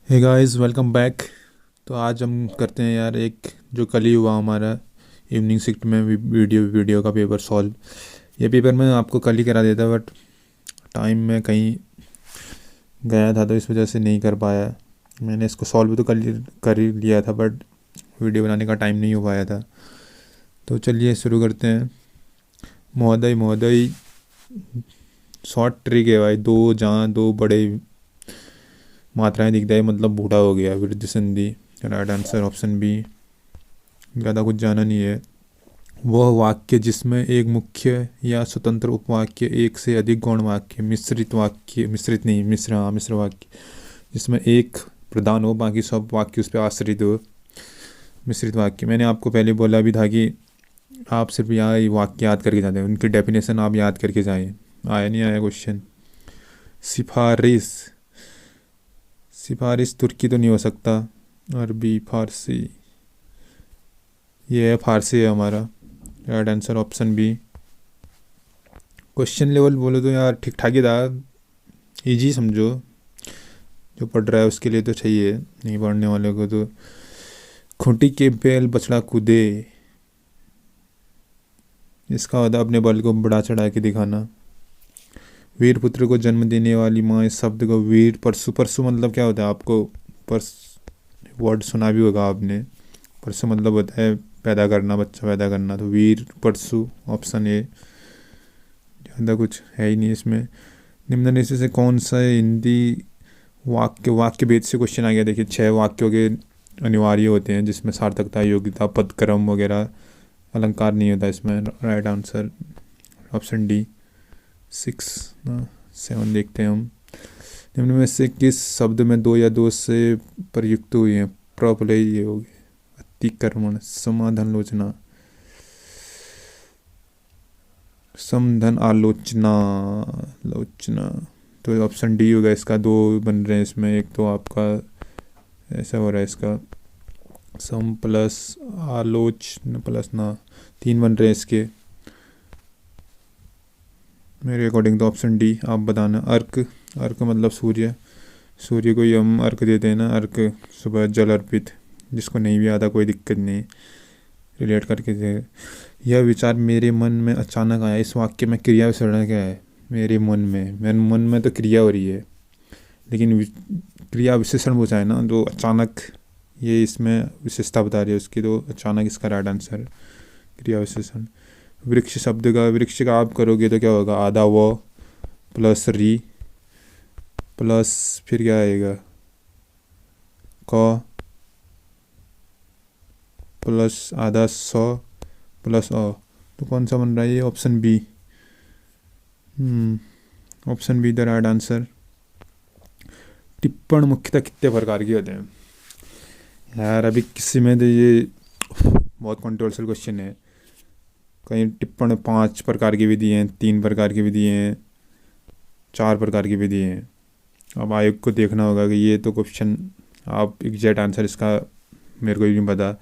Hey guys, welcome back. तो आज हम करते हैं यार एक जो कल ही हुआ हमारा इवनिंग शिफ्ट में वीडियो का पेपर सॉल्व। ये पेपर मैं आपको कल ही करा देता बट टाइम में कहीं गया था तो इस वजह से नहीं कर पाया। मैंने इसको सॉल्व तो कर ही लिया था बट वीडियो बनाने का टाइम नहीं हो पाया था। तो चलिए शुरू करते हैं। महोदय महोदय, शॉर्ट ट्रिक है भाई। दो जहाँ दो बड़े मात्राएं दिखता है मतलब बूढ़ा हो गया। वृद्ध संधि। Right answer option B. ज़्यादा कुछ जाना नहीं है। वह वाक्य जिसमें एक मुख्य या स्वतंत्र उपवाक्य, एक से अधिक गौण वाक्य, मिश्रित वाक्य, मिश्रित नहीं मिश्र हाँ मिश्र वाक्य, जिसमें एक प्रधान हो बाकी सब वाक्य उस पर आश्रित हो, मिश्रित वाक्य। मैंने आपको पहले बोला भी था कि आप सिर्फ यहाँ वाक्य याद करके जाते हैं, उनकी डेफिनेशन आप याद करके जाएं। आया नहीं आया क्वेश्चन। सिफारिश। सिफारिश तुर्की तो नहीं हो सकता। अरबी, फारसी। ये है फारसी है हमारा। Right answer option B. Question level बोलो तो यार ठीक ठाक ही था। इजी समझो, जो पढ़ रहा है उसके लिए तो चाहिए, नहीं पढ़ने वाले को तो। खूंटी के बैल बछड़ा कूदे, इसका होता अपने बल को बढ़ा चढ़ा के दिखाना। वीर पुत्र को जन्म देने वाली माँ, इस शब्द को वीर परसु, परसु मतलब क्या होता है आपको परस वर्ड सुना भी होगा आपने। परसु मतलब होता है पैदा करना, बच्चा पैदा करना। तो वीर परसु ऑप्शन ए। ज़्यादा कुछ है ही नहीं इसमें। निम्नलिखित में से कौन सा हिंदी वाक्य वाक्य भेद से क्वेश्चन आ गया। देखिए 6 वाक्यों के अनिवार्य होते हैं जिसमें सार्थकता, योग्यता, पद, क्रम वगैरह, अलंकार नहीं होता इसमें। Right answer option D. 6 7 देखते हैं हम। निम्न में से किस शब्द में दो या दो से प्रयुक्त हुई हैं प्रॉपरली ये होगी। अतिक्रमण, समाधान, लोचना, समधन, आलोचना, लोचना। तो ऑप्शन डी होगा इसका। दो बन रहे हैं इसमें, एक तो आपका ऐसा हो रहा है इसका सम प्लस आलोचना प्लस ना, 3 बन रहे हैं इसके मेरे अकॉर्डिंग तो ऑप्शन डी। आप बताना। अर्क, अर्क मतलब सूर्य। सूर्य को ही हम अर्क देते हैं ना, अर्क सुबह जल अर्पित। जिसको नहीं भी आता कोई दिक्कत नहीं, रिलेट करके दे। यह विचार मेरे मन में अचानक आया। इस वाक्य में क्रिया विशेषण क्या है। मेरे मन में तो क्रिया हो रही है लेकिन क्रिया विशेषण पूछा है ना, जो अचानक, ये इसमें विशेषता बता रही है उसकी, तो अचानक इसका राइट आंसर क्रिया विशेषण। वृक्ष शब्द का, वृक्ष का आप करोगे तो क्या होगा, आधा व प्लस री प्लस फिर क्या आएगा क प्लस आधा सौ प्लस अ। तो कौन सा बन रहा है ये, option B. Option B the right answer. टिप्पण मुख्यतः कितने प्रकार के होते हैं यार। अभी किसी में तो ये बहुत कंट्रोवर्शियल क्वेश्चन है। कहीं टिप्पण 5 प्रकार की भी दिए हैं, 3 प्रकार की भी दिए हैं, 4 प्रकार की भी दिए हैं। अब आयोग को देखना होगा कि ये तो क्वेश्चन आप एग्जैक्ट आंसर इसका मेरे को भी नहीं पता।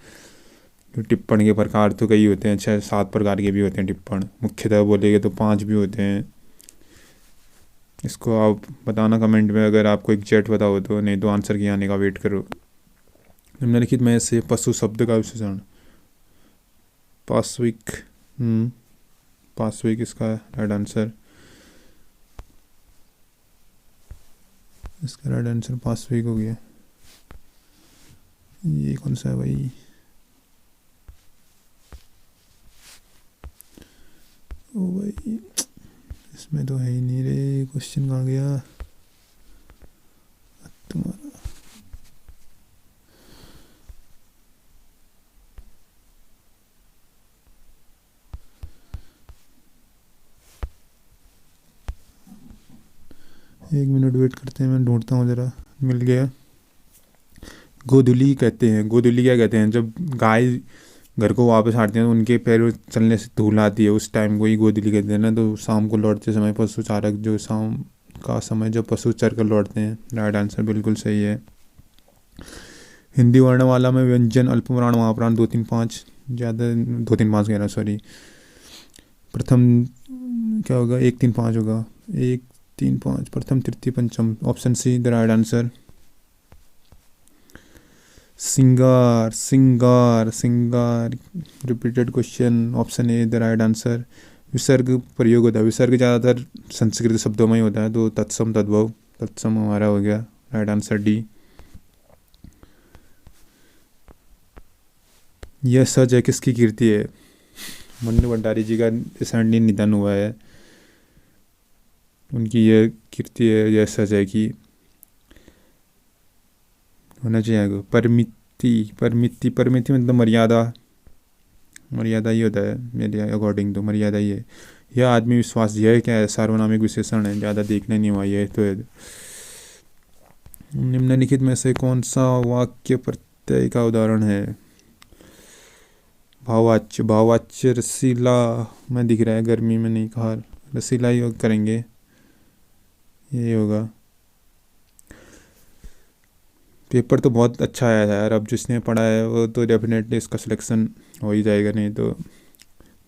टिप्पण के प्रकार तो कई होते हैं, 6-7 प्रकार के भी होते हैं टिप्पण। मुख्यतः बोलेंगे तो 5 भी होते हैं। इसको आप बताना कमेंट में अगर आपको एग्जैक्ट पता हो तो, नहीं तो आंसर के आने का वेट करो। निम्नलिखित में से पशु शब्द का विशेषण। पाश्विक। पाश्विक इसका राइट आंसर। इसका राइट आंसर पाश्विक हो गया। ये कौन सा है भाई, ओ भाई इसमें तो है ही नहीं रे। क्वेश्चन कहाँ गया तुम्हारा। एक मिनट वेट करते हैं, मैं ढूंढता हूँ ज़रा। मिल गया। गोधुली कहते हैं। गोधुली क्या कहते हैं, जब गाय घर को वापस आती हैं तो उनके पैर चलने से धूल आती है, उस टाइम को ही गोधुली कहते हैं ना। तो शाम को लौटते समय पशु चारक, जो शाम का समय जब पशु चर कर लौटते हैं। राइट आंसर बिल्कुल सही है। हिंदी वर्णमाला में व्यंजन, अल्पप्राण, महाप्राण, 2 3 5, ज़्यादा 2 3 5 कह रहा, सॉरी। प्रथम क्या होगा, 1 3 5 होगा। 1 3 5 प्रथम तृतीय पंचम, option see the right answer. सिंगार सिंगार सिंगार। Repeated question, option A the right answer. विसर्ग प्रयोग होता है, विसर्ग ज़्यादातर संस्कृत शब्दों में ही होता है, तो तत्सम तद्भव, तत्सम हमारा हो गया राइट आंसर डी। यह सच है किसकी कीर्ति है? मन्नू भंडारी जी का रिसेंटली निधन हुआ है, उनकी यह कीर्ति है, यह सच है कि होना चाहिए। परमिति परमिति परमिति मतलब मर्यादा, मर्यादा ही होता है मेरे अकॉर्डिंग, तो मर्यादा ही है। यह आदमी विश्वास, यह क्या है? सार्वनामिक विशेषण है, ज़्यादा देखना नहीं हुआ, यह तो है। निम्नलिखित में से कौन सा वाक्य प्रत्यय का उदाहरण है? भाववाच्य, भाववाच्य रसीला में दिख रहा है, गर्मी में नहीं कहा, रसीला ही करेंगे, यही होगा। पेपर तो बहुत अच्छा आया था यार, अब जिसने पढ़ा है वो तो डेफिनेटली इसका सिलेक्शन हो ही जाएगा, नहीं तो।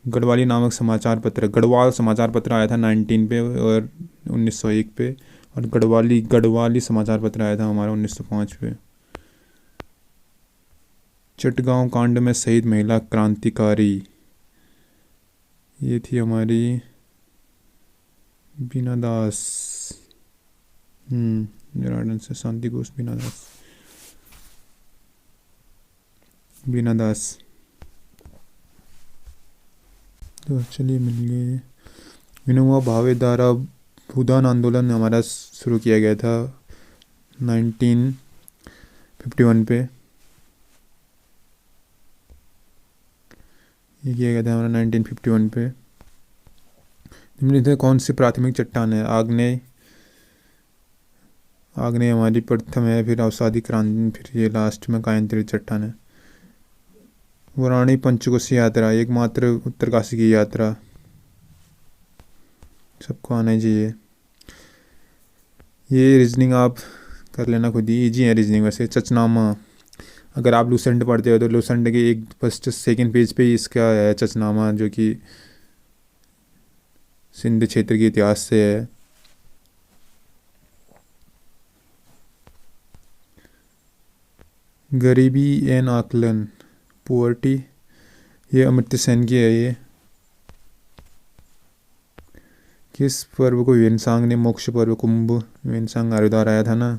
गढ़वाली नामक समाचार पत्र, गढ़वाल समाचार पत्र आया था 19 पे और 1901 पे, और गढ़वाली गढ़वाली समाचार पत्र आया था हमारा 1905 पे। चटगांव कांड में शहीद महिला क्रांतिकारी, ये थी हमारी बीना दास। जराडन से शांति घोष, बीना दास, बीना दास। तो चलिए मिल गए। विनोबा भावे द्वारा भूदान आंदोलन हमारा शुरू किया गया था 1951 पे, ये किया गया था हमारा 1951 पे। निम्नलिखित कौन सी प्राथमिक चट्टान है? आग्नेय, आग्नेय हमारी प्रथम है, फिर अवसादी क्रांति, फिर ये लास्ट में कायंत्री चट्टान है। वाराणसी पंचकोशी यात्रा, एकमात्र उत्तरकाशी की यात्रा, सबको आना चाहिए। ये रीजनिंग आप कर लेना खुद ही, इजी है रीजनिंग वैसे। चचनामा, अगर आप लूसेंट पढ़ते हो तो लूसेंट के एक फर्स्ट सेकंड पेज पे ही इसका है चचनामा, जो कि सिंध क्षेत्र के इतिहास से है। गरीबी एन आकलन, पुअर्टी, ये अमर्त्य सेन की है। ये किस पर्व को वेनसांग ने मोक्ष पर्व, कुंभ वेनसांग हरिद्वार आया था ना,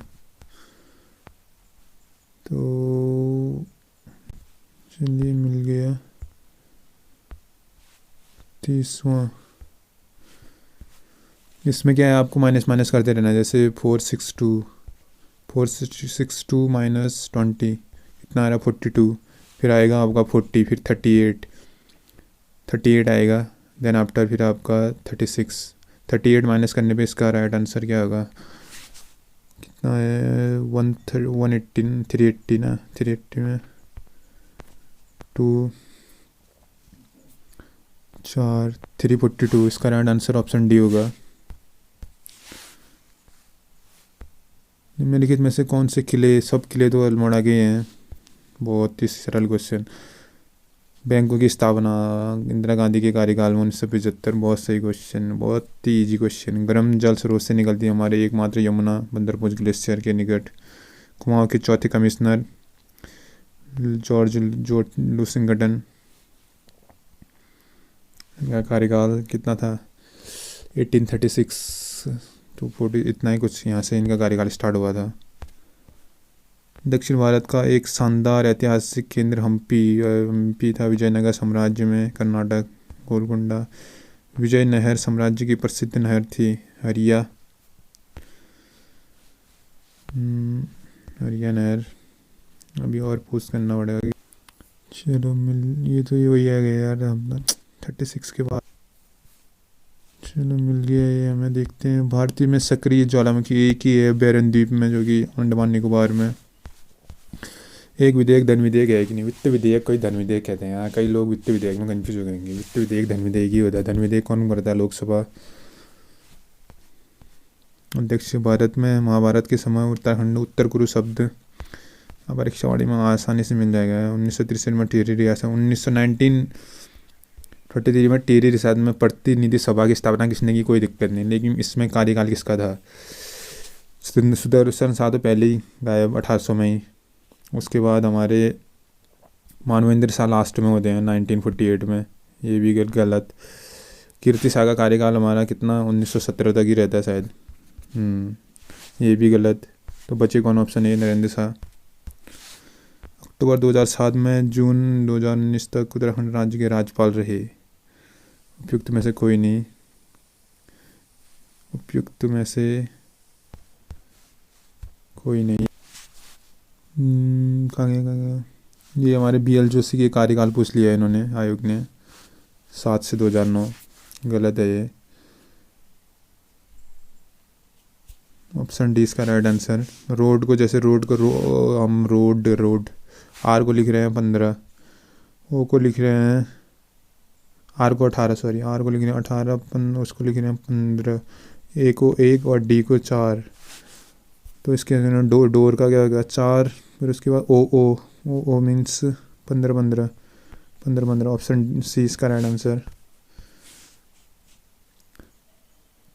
तो चलिए मिल गया 30वां। इसमें क्या है, आपको माइनस माइनस करते रहना, जैसे 462 माइनस 20 इतना आ रहा 42, फिर आएगा आपका 40, फिर 38 आएगा, देन आफ्टर फिर आपका 36। 38 माइनस करने पे इसका राइट आंसर क्या होगा? कितना है? 180 380 ना, 380 में 2 4 342, इसका राइट आंसर ऑप्शन डी होगा। निम्नलिखित में से कौन से किले, सब किले तो अल्मोड़ा के हैं, बहुत ही सरल क्वेश्चन। बैंकों की स्थापना इंदिरा गांधी के कार्यकाल में 1975, बहुत सही क्वेश्चन, बहुत ही इजी क्वेश्चन। गर्म जल स्रोत से निकलती है हमारे एकमात्र यमुना, बंदरपुर ग्लेशियर के निकट। कुमाऊं के चौथे कमिश्नर जॉर्ज लूसिंगटन, का कार्यकाल कितना था? 1836 टू 40, इतना ही कुछ, यहाँ से इनका कार्यकाल स्टार्ट हुआ था। दक्षिण भारत का एक शानदार ऐतिहासिक केंद्र हम्पी था विजयनगर साम्राज्य में, कर्नाटक। गोलकुंडा, विजयनगर साम्राज्य की प्रसिद्ध नहर थी हरिया, हरिया नहर। अभी और पूछ करना पड़ेगा। चलो ये तो ये वही आ गया यार, हम 36 के बाद। चलो मिल गया ये हमें, देखते हैं। भारतीय में सक्रिय ज्वालामुखी एक ही है, बैरन द्वीप में, जो कि अंडमान निकोबार में। एक विधेयक धन विधेयक है कि नहीं? वित्त विधेयक कोई धन विधेयक कहते हैं, यहाँ कई लोग वित्त विधेयक में कंफ्यूज हो जाएंगे। वित्त विधेयक धन विधेयक ही होता है। धन विधेयक कौन करता है? लोकसभा अध्यक्ष। भारत में महाभारत के समय उत्तराखंड उत्तर कुरु शब्द परीक्षा वाड़ी में आसानी से मिल जाएगा। 1963 में टिहरी रियासत, 1933 में टिहरी रियासत में प्रतिनिधि सभा की स्थापना किसने की? कोई दिक्कत नहीं, लेकिन इसमें कार्यकाल किसका था? सुदर्शन शाह तो पहले ही गायब 1800 में ही। उसके बाद हमारे मानवेंद्र शाह लास्ट में होते हैं 1948 में, ये भी गलत। कीर्ति शाह का कार्यकाल हमारा कितना 1917 तक ही रहता है शायद, ये भी गलत। तो बचे कौन? Option A Narendra Shah. अक्टूबर 2007 में जून 2019 तक उत्तराखंड राज्य के राज्यपाल रहे। उपयुक्त में से कोई नहीं, उपयुक्त में से कोई नहीं। कहाँ गया? ये हमारे BL जोशी के कार्यकाल पूछ लिया है इन्होंने, आयोग ने, 7 से 2009। गलत है ये। ऑप्शन डी इसका राइट आंसर। रोड को, जैसे रोड को हम रोड आर को लिख रहे हैं 15, ओ को लिख रहे हैं आर को 18, सॉरी आर को लिख रहे हैं 18, उसको लिख रहे हैं 15, ए को 1 और डी को 4। तो इसके अंदर डोर का क्या होगा? 4। फिर उसके बाद ओ मीन्स 15। ऑप्शन सी इसका राइट आंसर।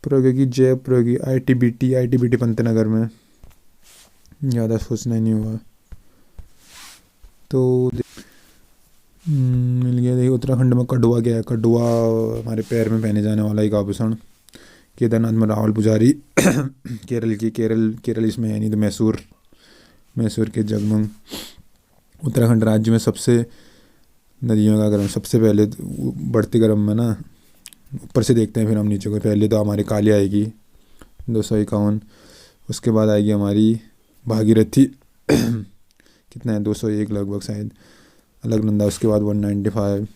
प्रौद्योगिकी जय प्रौद्योगिकी ITBT पंतनगर में, ज़्यादा सोचना ही नहीं हुआ। तो मिल गया। देखिए उत्तराखंड में कड़वा क्या है? कड़वा हमारे पैर में पहने जाने वाला एक आभूषण। केदारनाथ में रावल पुजारी केरल इसमें है नहीं, तो मैसूर के जगमग। उत्तराखंड राज्य में सबसे नदियों का क्रम, सबसे पहले बढ़ते क्रम में ना, ऊपर से देखते हैं फिर हम नीचे को। पहले तो हमारी काली आएगी 251, उसके बाद आएगी हमारी भागीरथी कितना है 201 लगभग शायद, अलकनंदा उसके बाद 195,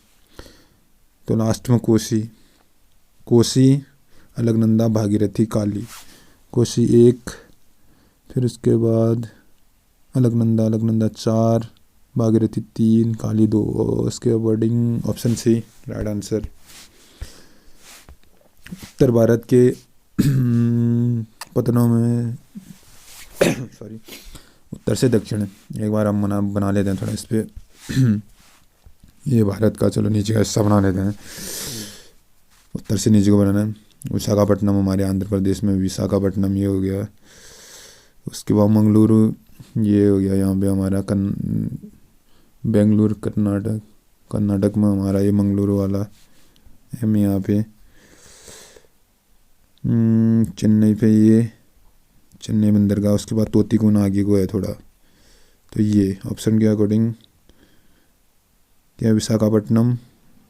तो लास्ट में कोसी अलकनंदा भागीरथी काली। कोसी 1, फिर उसके बाद अलकनंदा 4, भागीरथी 3, काली 2। उसके according option C right answer. उत्तर भारत के पतनों में सॉरी उत्तर से दक्षिण, एक बार हम बना लेते हैं थोड़ा इस पे ये भारत का, चलो नीचे का हिस्सा बना लेते हैं। उत्तर से नीचे को बनाना है। विशाखापट्टनम हमारे आंध्र प्रदेश में, विशाखापट्टनम ये हो गया। उसके बाद मंगलुरु ये हो गया यहाँ पे हमारा, बेंगलुरु कर्नाटक में हमारा ये मंगलुरु वाला है यहाँ पे। चेन्नई पे ये चेन्नई बंदरगाह। उसके बाद तोतीकोना आगे को है थोड़ा, तो ये ऑप्शन के अकॉर्डिंग क्या? Visakhapatnam,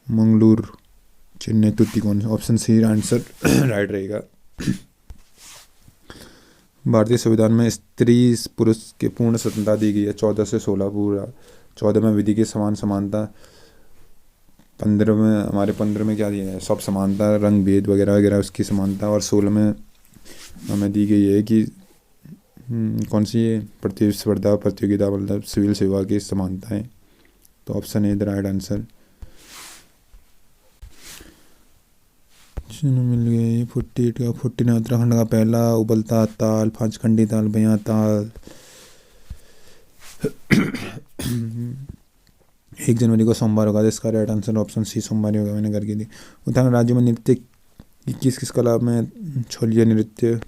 Mangaluru, Chennai, Tuticorin. Option C answer right रहेगा। भारतीय संविधान में स्त्री पुरुष के पूर्ण स्वतंत्रता दी गई है 14 से 16 पूरा। 14 में विधि की समानता, 15 में क्या दिया है? सब समानता, रंग भेद वगैरह वगैरह उसकी समानता, और 16 में हमें दी गई है कि कौन सी प्रतिस्पर्धा प्रतियोगिता मतलब सिविल सेवा की समानता है। तो option A the right answer. मिल गए 48 का। 49 उत्तराखंड का पहला उबलता ताल, 5 खंडी ताल, बयां ताल। 1 जनवरी को सोमवार होगा, तो इसका राइट आंसर ऑप्शन सी सोमवार होगा, मैंने करके दी। उत्तराखंड राज्य में नृत्य किस कला में? छोलिया नृत्य,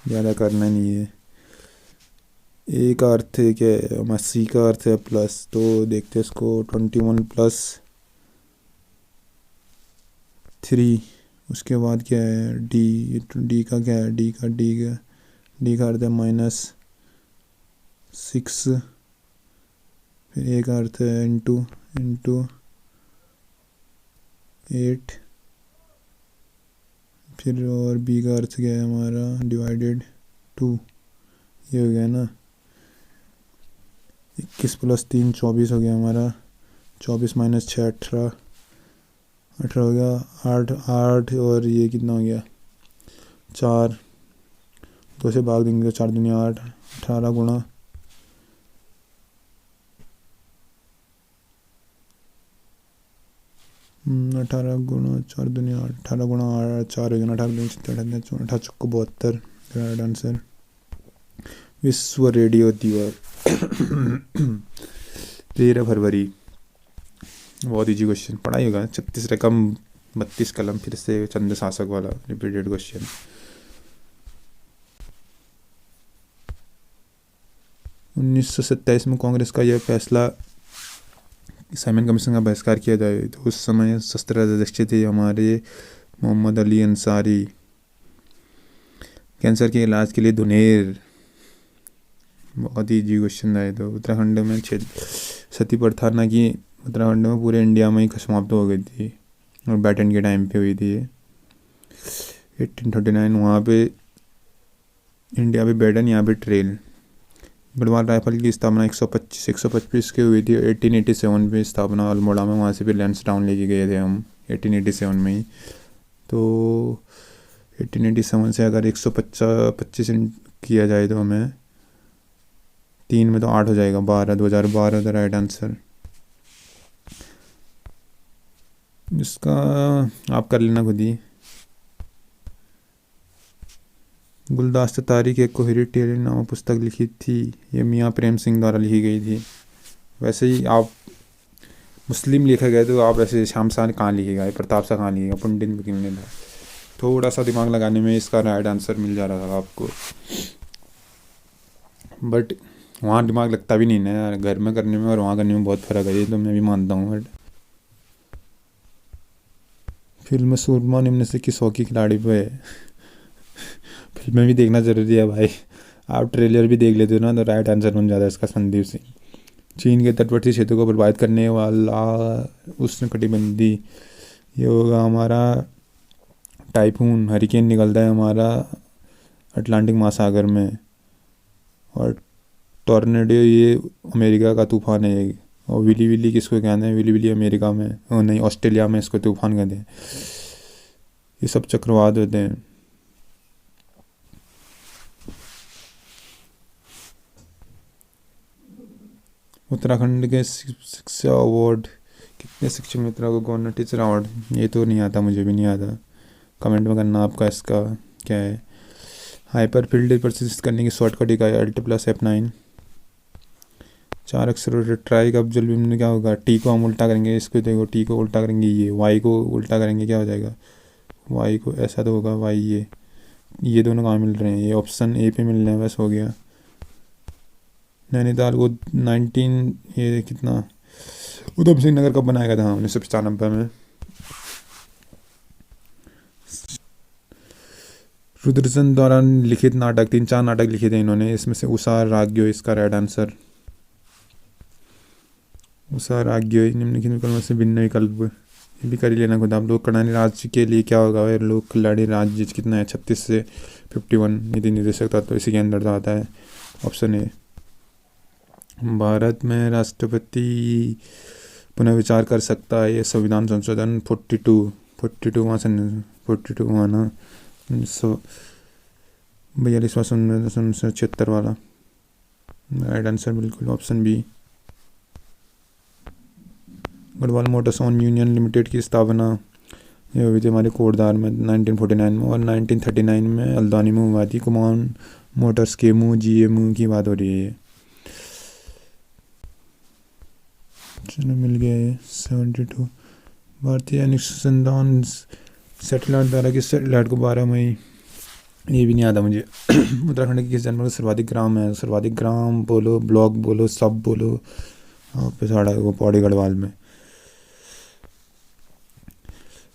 ज़्यादा करना नहीं है। ए का अर्थ है क्या है? सी का अर्थ है प्लस, तो देखते हैं इसको 21 + 3। उसके बाद क्या है? डी का क्या है? डी का अर्थ है -6। फिर ए का अर्थ है इंटू 8। फिर और बी का अर्थ क्या है हमारा? /2। ये हो गया ना। 21 + 3 24 हो गया हमारा। 24 - 6 18 हो गया। 8 और ये कितना हो गया? 4, 2 से भाग देंगे, 4 दूनी 8, 18 गुणा 4 दूनी 8, 18 गुणा 4 हो गया। 18 दूनी 18, 18 चौको 72, राइट आंसर। विश्व रेडियो दिवस 13 फरवरी। बहुत इजी क्वेश्चन, पढ़ाई होगा। 36 रकम 32 कलम, फिर से चंद शासक वाला रिपीटेड क्वेश्चन। 1927 में कांग्रेस का यह फैसला साइमन कमीशन का बहिष्कार किया जाए तो उस समय शस्त्र अध्यक्ष थे हमारे मोहम्मद अली अंसारी। कैंसर के इलाज के लिए दुनेर, बहुत ही इजी क्वेश्चन आए। तो उत्तराखंड में सती प्रथा ना कि उत्तराखंड में पूरे इंडिया में ही समाप्त हो गई थी और बैटन के टाइम पे हुई थी ये 1839। वहाँ पे इंडिया पे बैटन, यहाँ पे ट्रेल। गढ़वाल राइफल की स्थापना 125 की हुई थी 1887 में स्थापना अल्मोड़ा में। वहाँ से फिर लैंसडाउन लेके गए थे हम 1887 में ही। तो 1887 से अगर 125 किया जाए तो हमें 3 में तो 8 हो जाएगा, 2012 द राइट आंसर। इसका आप कर लेना खुद ही। गुलदस्ता तारीख एक कोहरी टेरी नाम पुस्तक लिखी थी, ये मियाँ प्रेम सिंह द्वारा लिखी गई थी। वैसे ही आप मुस्लिम लिखा गया तो आप ऐसे शामसार कहाँ लिखेगा, प्रताप सा कहाँ लिखेगा, पंडित बिकिन था। थोड़ा सा दिमाग लगाने में इसका राइट आंसर मिल जा रहा था आपको, बट वहाँ दिमाग लगता भी नहीं ना यार। घर में करने में और वहाँ करने में बहुत फ़र्क है, ये तो मैं भी मानता हूँ। बट फिल्म सूरमा निम्न से किस हॉकी खिलाड़ी पे है? फिल्में भी देखना ज़रूरी है भाई, आप ट्रेलर भी देख लेते हो ना तो राइट आंसर बन जाता है इसका संदीप सिंह। चीन के तटवर्ती क्षेत्रों को प्रभावित करने वाला उष्णकटिबंधी, ये होगा हमारा टाइफून। हरिकेन निकलता है हमारा अटलांटिक महासागर में। और टॉर्नेडो ये अमेरिका का तूफान है। और विली विली किसको कहते हैं? विली विली अमेरिका में, नहीं ऑस्ट्रेलिया में इसको तूफान कहते हैं। ये सब चक्रवात होते हैं। उत्तराखंड के शिक्षा अवार्ड, कितने शिक्षक मित्रों को गवर्नर टीचर अवार्ड? ये तो नहीं आता, मुझे भी नहीं आता। कमेंट में करना आपका इसका क्या है। हाइपर फील्ड प्रदर्शित करने की शॉर्टकट इकाई Alt+F9। 4 अक्षर ट्राई का अफजल बिम में क्या होगा? टी को हम उल्टा करेंगे, इसको देखो टी को उल्टा करेंगे, ये वाई को उल्टा करेंगे क्या हो जाएगा? वाई को ऐसा तो होगा वाई। ये दोनों कहाँ मिल रहे हैं? ये ऑप्शन ए पे मिल रहे हैं, बस हो गया। नैनीताल को 19 ये कितना उधम सिंह नगर कब बनाया गया था? 1995 में। रुद्रचंद द्वारा लिखित नाटक, 3-4 नाटक लिखे थे इन्होंने, इसमें से उषा राग्यो इसका राइट आंसर। उषा राग्यो निम्नलिखित विकल्पों से भिन्न विकल्प, ये भी कर ही लेना खुद आप लोग। कल्याणी राज्य के लिए क्या होगा? लोक कल्याणी राज्य कितना है? 36 से 51 नीति निर्देशक था, तो इसी के अंदर तो आता है ऑप्शन ए। भारत में राष्ट्रपति पुनर्विचार कर सकता है, ये संविधान संशोधन 42 वहाँ से 42 हुआ ना 1942 वाला। राइट आंसर बिल्कुल ऑप्शन बी। गढ़वाल मोटर्स ऑन यूनियन लिमिटेड की स्थापना ये हुई थी हमारे कोटद्वार में 1949 में। और 1939 में हल्द्वानी में हुआ थी। कुमान मोटर्स के मुँह GMU की बात हो रही है। चलो मिल गया ये 72। भारतीय अनुसंधान सैटेलाइट द्वारा किस सैटेलाइट को 12 मई, ये भी नहीं आता मुझे। उत्तराखंड के किस जानवर का सर्वाधिक ग्राम है? सर्वाधिक ग्राम बोलो, ब्लॉक बोलो, सब बोलो। और पिछाड़ा वो पौड़ी गढ़वाल में।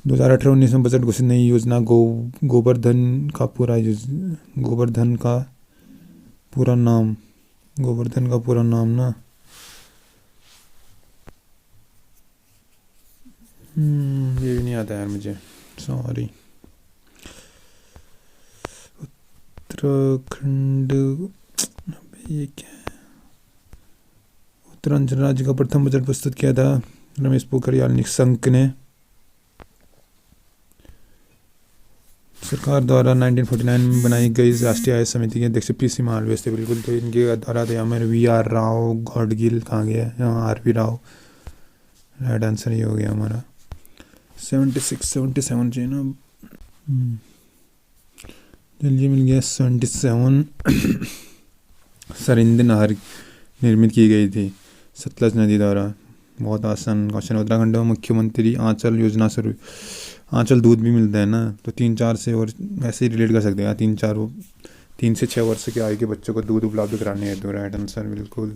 2018-19 में बजट घोषित नई योजना गोवर्धन का पूरा नाम ना ये भी नहीं आता यार मुझे, सॉरी। उत्तराखंड ये क्या है? उत्तरांचल राज्य का प्रथम बजट प्रस्तुत किया था रमेश पोखरियाल निशंक ने। सरकार द्वारा 1949 में बनाई गई राष्ट्रीय आय समिति के अध्यक्ष PC मालवीय थे। बिल्कुल, तो इनके द्वारा थे हमारे VR राव, गॉडगिल कहाँ गया? यहाँ RV राव। राइट आंसर ये हो गया हमारा। 77 चाहिए ना। चलिए मिल गया 77। सरिंद नहर निर्मित की गई थी सतलज नदी द्वारा। बहुत आसान क्वेश्चन। उत्तराखंड में मुख्यमंत्री आंचल योजना शुरू। आंचल दूध भी मिलता है ना, तो 3-4 से और वैसे ही रिलेट कर सकते हैं। 3-4 3 से 6 वर्ष की आयु के बच्चों को दूध उपलब्ध कराने हेतु। राइट आंसर बिल्कुल।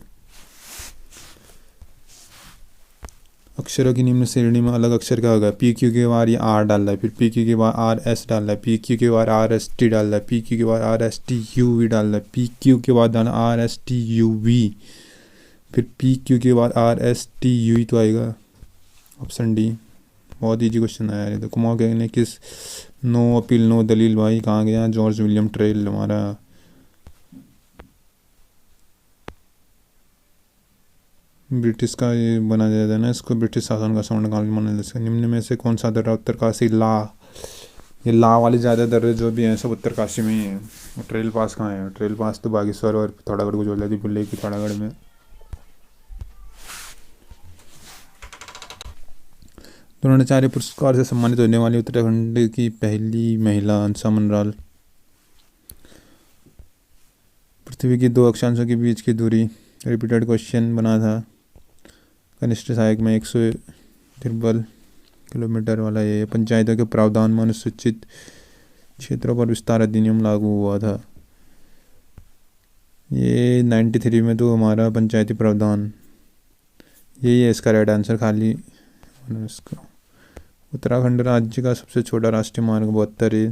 अक्षरों की निम्न श्रेणी में अलग अक्षर क्या होगा? पी क्यू के बार ये आर डाल रहा है, फिर पी क्यू के बार आर एस डाल रहा है, पी क्यू के बार आर एस टी डाल रहा है, पी क्यू के बाद R S T U V डाल रहा है, पी क्यू के बाद डालना R S T U V, फिर पी क्यू के बाद आर एस टी यू ही तो आएगा। Option D. बहुत ईजी क्वेश्चन आया है। तो कुमार गैंग ने किस नो अपील नो दलील भाई कहाँ गया? जॉर्ज विलियम ट्रेल हमारा। ब्रिटिश का ये बना जाता है ना, इसको ब्रिटिश शासन का समरकाल माना जाता है। निम्न में से कौन सा दर्रा उत्तरकाशी ला, ये ला वाले ज़्यादा दर्रे जो भी हैं सब उत्तरकाशी में ही है। ट्रेल पास कहाँ है? ट्रेल पास तो बागेश्वर और पिथौरागढ़ को जोड़ लेती, बुल्ले की पिथौरागढ़ में। द्रोणाचार्य पुरस्कार से सम्मानित होने वाली उत्तराखंड की पहली महिला अंशा मनराल। पृथ्वी की दो अक्षांशों के बीच की दूरी रिपीटेड क्वेश्चन बना था कनिष्ठ सहायक में 153 किलोमीटर वाला। ये पंचायतों के प्रावधान में अनुसूचित क्षेत्रों पर विस्तार अधिनियम लागू हुआ था। ये 93 में तो हमारा पंचायती प्रावधान यही है इसका राइट आंसर। खाली इसका उत्तराखंड राज्य का सबसे छोटा राष्ट्रीय मार्ग 72 है,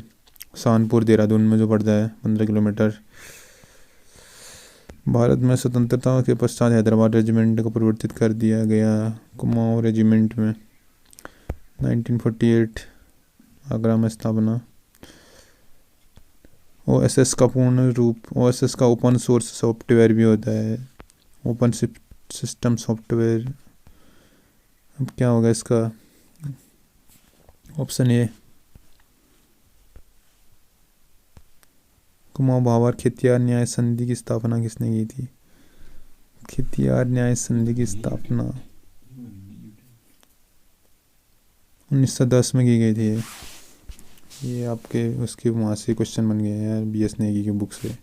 कानपुर देहरादून में जो पड़ता है 15 किलोमीटर। भारत में स्वतंत्रता के पश्चात हैदराबाद रेजिमेंट को परिवर्तित कर दिया गया कुमाऊं रेजिमेंट में। 1948 आगरा में स्थापना। ओएसएस का पूर्ण रूप, ओएसएस का ओपन सोर्स सॉफ्टवेयर भी होता है, ओपन सिस्टम सॉफ्टवेयर। अब क्या होगा इसका? Option A. कुमाऊं भावर खेतियार न्याय संधि की स्थापना किसने की थी? खेतियार न्याय संधि की स्थापना 1910 में की गई थी। ये आपके उसके वहाँ से क्वेश्चन बन गए हैं यार, बीएस नेगी की बुक से।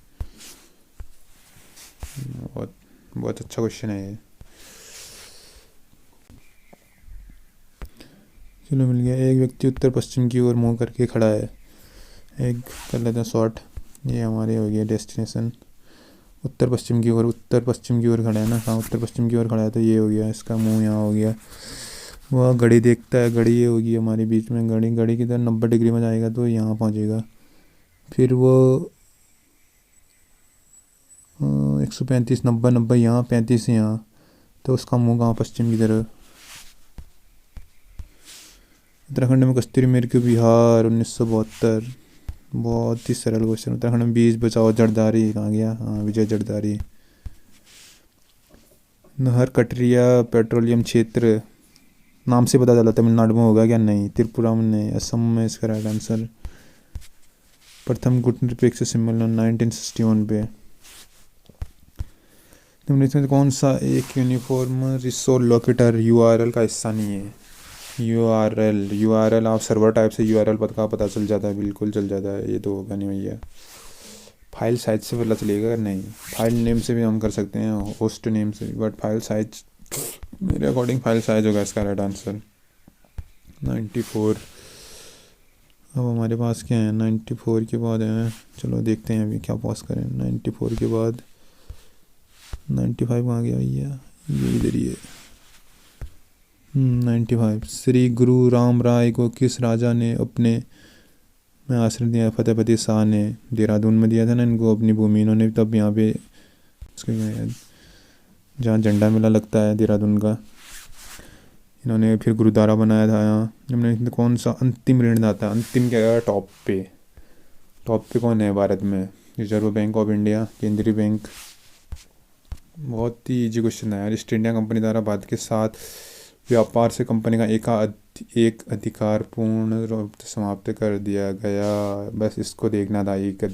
बहुत बहुत अच्छा क्वेश्चन है ये। चलो मिल गया। एक व्यक्ति उत्तर पश्चिम की ओर मुँह करके खड़ा है। एक कर लेते हैं शॉर्ट। ये हमारे हो गया डेस्टिनेशन उत्तर पश्चिम की ओर। उत्तर पश्चिम की ओर खड़ा है ना, हाँ उत्तर पश्चिम की ओर खड़ा है तो ये हो गया इसका मुंह यहाँ हो गया। वह घड़ी देखता है, घड़ी ये होगी हमारे बीच में। घड़ी घड़ी की तरह 90 डिग्री में जाएगा तो यहाँ पहुँचेगा। फिर वो 135 90 90 यहाँ 35 यहाँ, तो उसका मुँह कहाँ? पश्चिम की तरफ। उत्तराखंड में कस्तूरी मृत्यु बिहार 1972। बहुत ही सरल क्वेश्चन। उत्तराखंड में बीज बचाओ जरदारी कहाँ गया? हाँ विजय जरदारी। नहर कटरिया पेट्रोलियम क्षेत्र नाम से पता चला तमिलनाडु में होगा क्या? नहीं, त्रिपुरा में नहीं, असम में इसका राइट आंसर। प्रथम गुटनिरपेक्ष सम्मेलन 1961 पे। निम्नलिखित में कौन सा एक यूनिफॉर्म रिसोर्स लोकेटर यूआरएल का हिस्सा नहीं है? यूआरएल आप सर्वर टाइप से यूआरएल का पता चल जाता है, बिल्कुल चल जाता है। ये तो होगा नहीं भैया। फाइल साइज से पता चलेगा? नहीं, फाइल नेम से भी हम कर सकते हैं, होस्ट नेम से, बट फाइल साइज मेरे अकॉर्डिंग फाइल साइज होगा इसका राइट आंसर। 94। अब हमारे पास क्या है? 94 के बाद है, चलो देखते हैं अभी क्या पास करें। 94 के बाद 95 कहाँ गया भैया? ये इधर ही है। 95। श्री गुरु राम राय को किस राजा ने अपने में आश्रय दिया? फतेहपति शाह ने देहरादून में दिया था ना इनको अपनी भूमि। इन्होंने तब यहाँ पे जहाँ झंडा मेला लगता है देहरादून का, इन्होंने फिर गुरुद्वारा बनाया था यहाँ। इन्होंने कौन सा अंतिम ऋणदाता? अंतिम क्या है? टॉप पे। टॉप पे कौन है भारत में? रिजर्व बैंक ऑफ इंडिया, केंद्रीय बैंक। बहुत ही इजी क्वेश्चन है यार। ईस्ट इंडिया कंपनी द्वारा भारत के साथ व्यापार से कंपनी का एक अधिकार पूर्ण रूप से समाप्त कर दिया गया। बस इसको देखना था। एक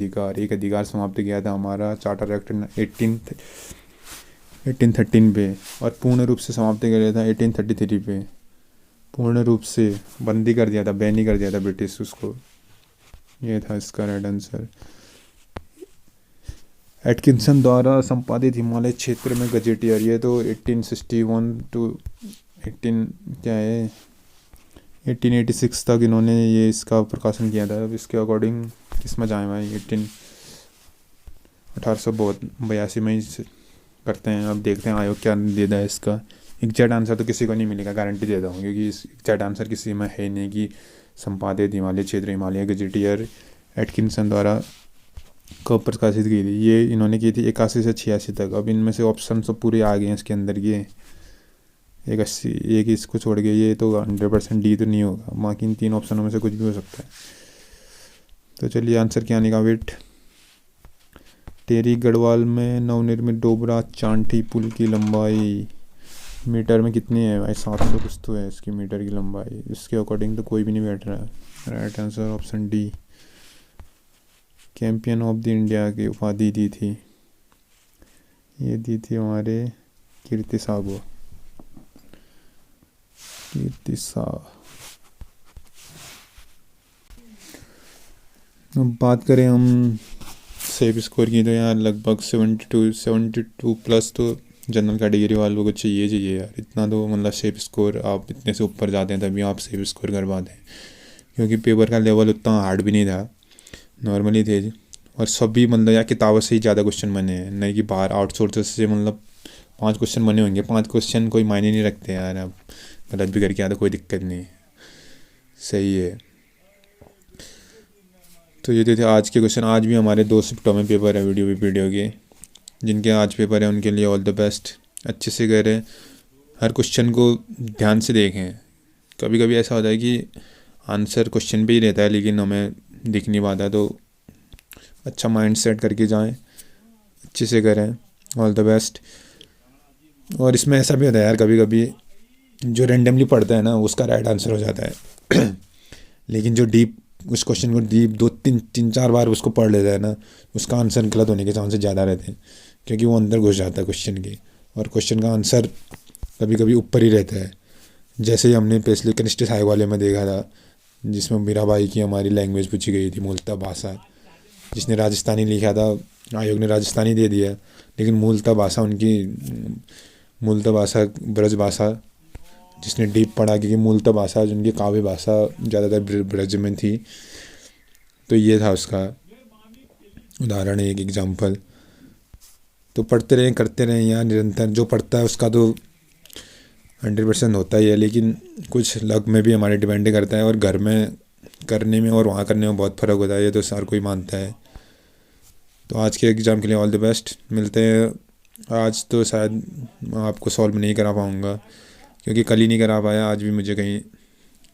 अधिकार समाप्त किया था हमारा चार्टर एक्ट 1813 पे, और पूर्ण रूप से समाप्त कर दिया था 1833 पे। पूर्ण रूप से बंदी कर दिया था, बैन ही कर दिया था ब्रिटिश उसको। ये था इसका राइट आंसर। एटकिंसन द्वारा संपादित हिमालय क्षेत्र में गजेटियर, ये तो 1861 टू 18 क्या है 1886 तक इन्होंने ये इसका प्रकाशन किया था। अब इसके अकॉर्डिंग किस में जाए भाई? 1882 में ही करते हैं। अब देखते हैं आयोग क्या देता है इसका। एग्जैक्ट आंसर तो किसी को नहीं मिलेगा, गारंटी देता हूँ, क्योंकि इस एग्जैक्ट आंसर किसी में है नहीं कि संपादित हिमालय क्षेत्र हिमालय गजेटियर एटकिंसन द्वारा कब प्रकाशित की थी। ये इन्होंने की थी 81 से 86 तक। अब इनमें से ऑप्शन तो पूरे आ गए हैं इसके अंदर ये, एक 80, एक इसको छोड़ के ये तो 100% डी तो नहीं होगा, बाकी इन 3 ऑप्शनों में से कुछ भी हो सकता है। तो चलिए आंसर क्या आने का वेट। टेरी गढ़वाल में नवनिर्मित डोबरा चांठी पुल की लंबाई मीटर में कितनी है भाई? 700 कुछ तो है इसकी मीटर की लंबाई। इसके अकॉर्डिंग तो कोई भी नहीं बैठ रहा है। Right answer option D. Champion of the India की उपाधि दी थी, ये दी थी हमारे कीर्ति शाह को। कीर्ति शाह। अब बात करें हम सेफ स्कोर की, तो यार लगभग 72 प्लस तो जनरल कैटेगरी वालों को चाहिए यार। इतना तो मतलब सेफ स्कोर, आप इतने से ऊपर जाते हैं तभी आप सेफ स्कोर कर पाते हैं, क्योंकि पेपर का लेवल उतना हार्ड भी नहीं था, नॉर्मली थे। और सभी मतलब यार किताबों से ही ज़्यादा क्वेश्चन बने हैं, नहीं कि बाहर आउटसोर्स से मतलब 5 क्वेश्चन बने होंगे। 5 क्वेश्चन कोई मायने नहीं रखते यार, आप गलत भी करके आए तो कोई दिक्कत नहीं, सही है। तो ये थे आज के क्वेश्चन। आज भी हमारे 2 शिफ्टों में पेपर है वीडियो के। जिनके आज पेपर है उनके लिए ऑल द बेस्ट, अच्छे से करें, हर क्वेश्चन को ध्यान से देखें। कभी कभी ऐसा होता है कि आंसर क्वेश्चन पे ही रहता है लेकिन हमें दिख नहीं पाता, तो अच्छा माइंड सेट करके जाएं, अच्छे से करें, ऑल द बेस्ट। और इसमें ऐसा भी होता है यार, कभी कभी जो रेंडमली पढ़ता है ना उसका राइट आंसर हो जाता है लेकिन जो डीप उस क्वेश्चन को डीप 2-3-4 बार उसको पढ़ लेता है ना, उसका आंसर गलत होने के चांसेस ज़्यादा रहते हैं, क्योंकि वो अंदर घुस जाता है क्वेश्चन के, और क्वेश्चन का आंसर कभी कभी ऊपर ही रहता है। जैसे ही हमने पिछले कनिष्ठ सहायक वाले में देखा था, जिसमें मीराबाई की हमारी लैंग्वेज पूछी गई थी, मूलतः भाषा। जिसने राजस्थानी लिखा था आयोग ने राजस्थानी दे दिया, लेकिन मूलतः भाषा उनकी मूलतः भाषा ब्रज भाषा, जिसने डीप पढ़ा, क्योंकि मूलतः भाषा जिनकी काव्य भाषा ज़्यादातर ब्रज में थी। तो ये था उसका उदाहरण, एक एग्जाम्पल। तो पढ़ते रहें, करते रहें यार निरंतर। जो पढ़ता है उसका तो 100% होता ही है, लेकिन कुछ लक में भी हमारे डिपेंड करता है, और घर में करने में और वहाँ करने में बहुत फ़र्क होता है, ये तो हर कोई मानता है। तो आज के एग्ज़ाम के लिए ऑल द बेस्ट, मिलते हैं। आज तो शायद आपको सॉल्व नहीं करा पाऊँगा, क्योंकि कल ही नहीं करा पाया, आज भी मुझे कहीं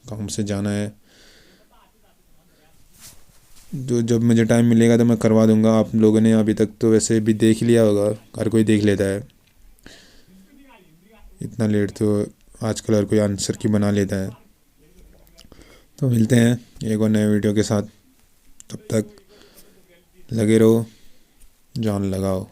काम से जाना है। जो जब मुझे टाइम मिलेगा तो मैं करवा दूंगा। आप लोगों ने अभी तक तो वैसे भी देख लिया होगा, हर कोई देख लेता है, इतना लेट तो आजकल हर कोई आंसर की बना लेता है। तो मिलते हैं एक और नए वीडियो के साथ, तब तक लगे रहो, जान लगाओ।